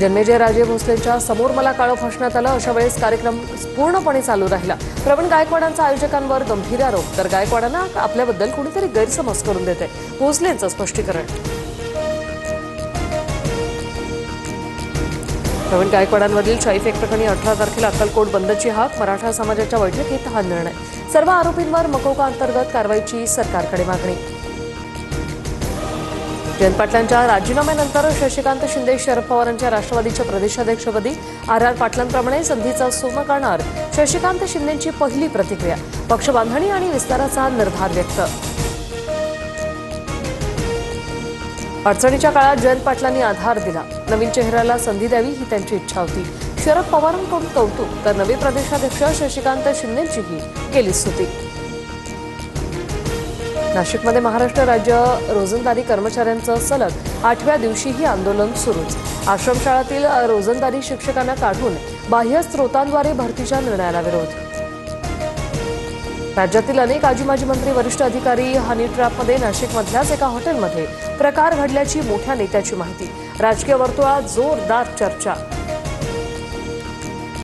जन्मेजय राजे भोसलेंच्या समोर मला काळं फासण्यात आलं, अशा वेळेस कार्यक्रम पूर्णपणे चालू राहिला। प्रवीण गायकवाडांचा आयोजकांवर गंभीर आरोप, तर गायकवाडांना आपल्याबद्दल कोणीतरी गैरसमज करून देते, भोसलेंचं स्पष्टीकरण। प्रवीण गायकवाडांवरील चाईफेक प्रकरणी 18 तारखेला अक्कलकोट बंदची हाक, मराठा समाजाच्या बैठकीत हा निर्णय। सर्व आरोपींवर मकोका अंतर्गत कारवाईची सरकारकडे मागणी। जयंत पाटलांच्या राजीनाम्यानंतर शशिकांत शिंदे शरद पवारांच्या राष्ट्रवादीच्या प्रदेशाध्यक्षपदी, आर पाटलांप्रमाणे संधीचा सोनं करणार शशिकांत शिंदेंची पहिली प्रतिक्रिया, पक्षबांधणी आणि विस्ताराचा निर्धार व्यक्त। अडचणीच्या काळात जयंत पाटलांनी आधार दिला, नवीन चेहऱ्याला संधी द्यावी ही त्यांची इच्छा होती। शरद पवारांकडून कौतुक, तर नवे प्रदेशाध्यक्ष शशिकांत शिंदेंचीही केली स्तुती। नाशिकमध्ये महाराष्ट्र राज्य रोजंदारी कर्मचाऱ्यांचं सलग 8व्या दिवशीही आंदोलन सुरूच। आश्रमशाळातील रोजंदारी शिक्षकांना काढून बाह्य स्रोतांद्वारे भरतीच्या निर्णयाला विरोध। राज्यातील अनेक आजी-माजी मंत्री, वरिष्ठ अधिकारी हनी ट्रॅपमध्ये नाशिकमधल्याच एका हॉटेलमध्ये प्रकार घडल्याची मोठ्या नेत्याची माहिती। राजकीय वर्तुळात जोरदार चर्चा।